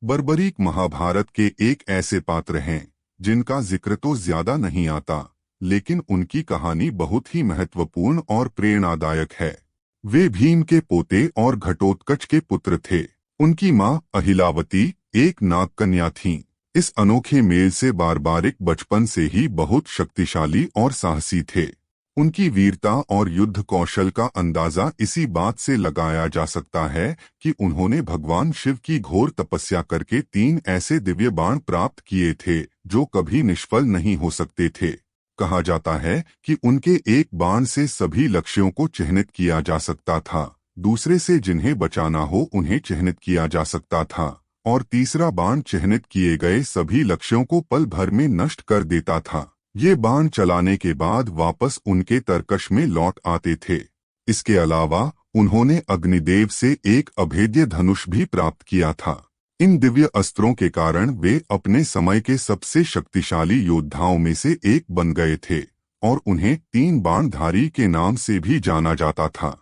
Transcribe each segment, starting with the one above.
बर्बरीक महाभारत के एक ऐसे पात्र हैं जिनका जिक्र तो ज्यादा नहीं आता, लेकिन उनकी कहानी बहुत ही महत्वपूर्ण और प्रेरणादायक है। वे भीम के पोते और घटोत्कच के पुत्र थे। उनकी मां अहिलावती एक नागकन्या थीं। इस अनोखे मेल से बारबारिक बचपन से ही बहुत शक्तिशाली और साहसी थे। उनकी वीरता और युद्ध कौशल का अंदाजा इसी बात से लगाया जा सकता है कि उन्होंने भगवान शिव की घोर तपस्या करके 3 ऐसे दिव्य बाण प्राप्त किए थे जो कभी निष्फल नहीं हो सकते थे। कहा जाता है कि उनके एक बाण से सभी लक्ष्यों को चिह्नित किया जा सकता था, दूसरे से जिन्हें बचाना हो उन्हें चिह्नित किया जा सकता था, और तीसरा बाण चिह्नित किए गए सभी लक्ष्यों को पल भर में नष्ट कर देता था। ये बाण चलाने के बाद वापस उनके तरकश में लौट आते थे। इसके अलावा उन्होंने अग्निदेव से एक अभेद्य धनुष भी प्राप्त किया था। इन दिव्य अस्त्रों के कारण वे अपने समय के सबसे शक्तिशाली योद्धाओं में से एक बन गए थे और उन्हें 3 बाणधारी के नाम से भी जाना जाता था।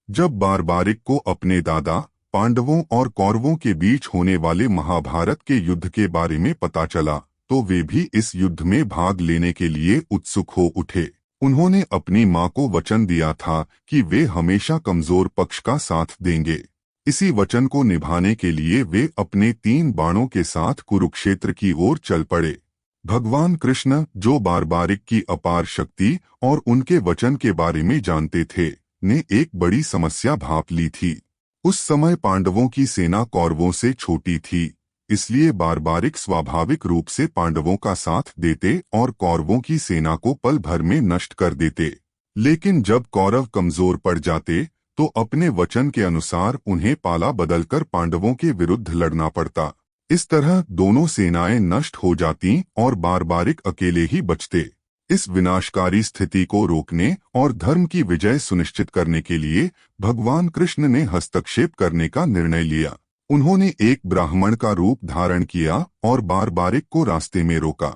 जब बारबारिक को अपने दादा पांडवों और कौरवों के बीच होने वाले महाभारत के युद्ध के बारे में पता चला तो वे भी इस युद्ध में भाग लेने के लिए उत्सुक हो उठे। उन्होंने अपनी मां को वचन दिया था कि वे हमेशा कमजोर पक्ष का साथ देंगे। इसी वचन को निभाने के लिए वे अपने 3 बाणों के साथ कुरुक्षेत्र की ओर चल पड़े। भगवान कृष्ण, जो बारबारिक की अपार शक्ति और उनके वचन के बारे में जानते थे, ने एक बड़ी समस्या भांप ली थी। उस समय पांडवों की सेना कौरवों से छोटी थी, इसलिए बारबारिक स्वाभाविक रूप से पांडवों का साथ देते और कौरवों की सेना को पल भर में नष्ट कर देते। लेकिन जब कौरव कमजोर पड़ जाते तो अपने वचन के अनुसार उन्हें पाला बदलकर पांडवों के विरुद्ध लड़ना पड़ता। इस तरह दोनों सेनाएं नष्ट हो जाती और बारबारिक अकेले ही बचते। इस विनाशकारी स्थिति को रोकने और धर्म की विजय सुनिश्चित करने के लिए भगवान कृष्ण ने हस्तक्षेप करने का निर्णय लिया। उन्होंने एक ब्राह्मण का रूप धारण किया और बारबारिक को रास्ते में रोका।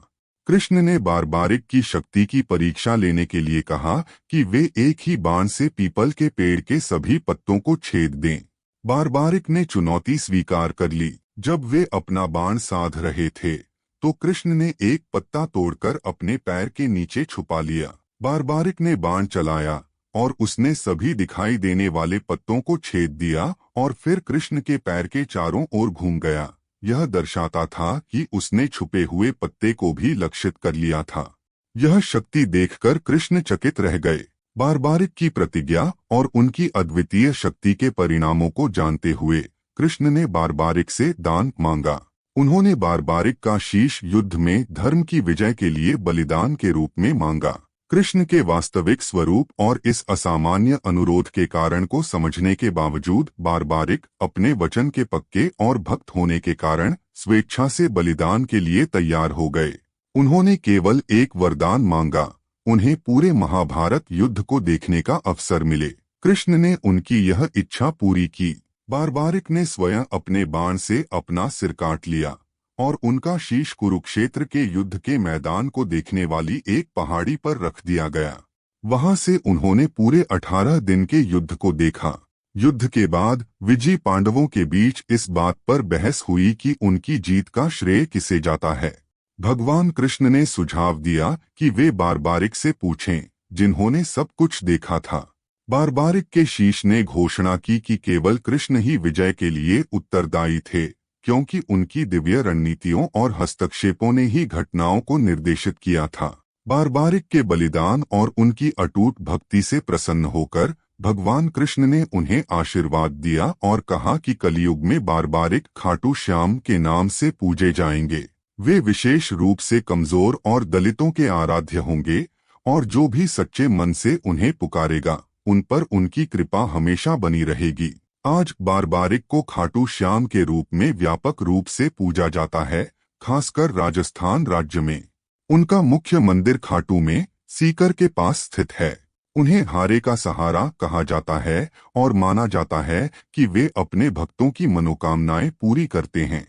कृष्ण ने बारबारिक की शक्ति की परीक्षा लेने के लिए कहा कि वे एक ही बाण से पीपल के पेड़ के सभी पत्तों को छेद दें। बारबारिक ने चुनौती स्वीकार कर ली। जब वे अपना बाण साध रहे थे तो कृष्ण ने एक पत्ता तोड़कर अपने पैर के नीचे छुपा लिया। बारबारिक ने बाण चलाया और उसने सभी दिखाई देने वाले पत्तों को छेद दिया और फिर कृष्ण के पैर के चारों ओर घूम गया। यह दर्शाता था कि उसने छुपे हुए पत्ते को भी लक्षित कर लिया था। यह शक्ति देखकर कृष्ण चकित रह गए। बारबारिक की प्रतिज्ञा और उनकी अद्वितीय शक्ति के परिणामों को जानते हुए कृष्ण ने बारबारिक से दान मांगा। उन्होंने बारबारिक का शीश युद्ध में धर्म की विजय के लिए बलिदान के रूप में मांगा। कृष्ण के वास्तविक स्वरूप और इस असामान्य अनुरोध के कारण को समझने के बावजूद बारबारिक अपने वचन के पक्के और भक्त होने के कारण स्वेच्छा से बलिदान के लिए तैयार हो गए। उन्होंने केवल एक वरदान मांगा, उन्हें पूरे महाभारत युद्ध को देखने का अवसर मिले। कृष्ण ने उनकी यह इच्छा पूरी की। बारबारिक ने स्वयं अपने बाण से अपना सिर काट लिया और उनका शीश कुरुक्षेत्र के युद्ध के मैदान को देखने वाली एक पहाड़ी पर रख दिया गया। वहां से उन्होंने पूरे 18 दिन के युद्ध को देखा। युद्ध के बाद विजयी पांडवों के बीच इस बात पर बहस हुई कि उनकी जीत का श्रेय किसे जाता है। भगवान कृष्ण ने सुझाव दिया कि वे बारबारिक से पूछें, जिन्होंने सब कुछ देखा था। बारबारिक के शीश ने घोषणा की कि केवल कृष्ण ही विजय के लिए उत्तरदायी थे, क्योंकि उनकी दिव्य रणनीतियों और हस्तक्षेपों ने ही घटनाओं को निर्देशित किया था। बारबारिक के बलिदान और उनकी अटूट भक्ति से प्रसन्न होकर भगवान कृष्ण ने उन्हें आशीर्वाद दिया और कहा कि कलयुग में बारबारिक खाटू श्याम के नाम से पूजे जाएंगे। वे विशेष रूप से कमजोर और दलितों के आराध्य होंगे और जो भी सच्चे मन से उन्हें पुकारेगा उन पर उनकी कृपा हमेशा बनी रहेगी। आज बारबारिक को खाटू श्याम के रूप में व्यापक रूप से पूजा जाता है, खासकर राजस्थान राज्य में। उनका मुख्य मंदिर खाटू में सीकर के पास स्थित है। उन्हें हारे का सहारा कहा जाता है और माना जाता है कि वे अपने भक्तों की मनोकामनाएं पूरी करते हैं।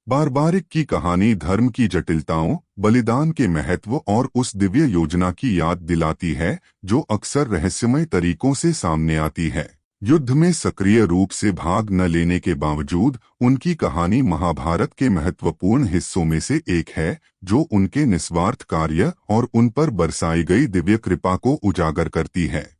बारबारिक की कहानी धर्म की जटिलताओं, बलिदान के महत्व और उस दिव्य योजना की याद दिलाती है जो अक्सर रहस्यमय तरीकों से सामने आती है। युद्ध में सक्रिय रूप से भाग न लेने के बावजूद उनकी कहानी महाभारत के महत्वपूर्ण हिस्सों में से एक है, जो उनके निस्वार्थ कार्य और उन पर बरसाई गई दिव्य कृपा को उजागर करती है।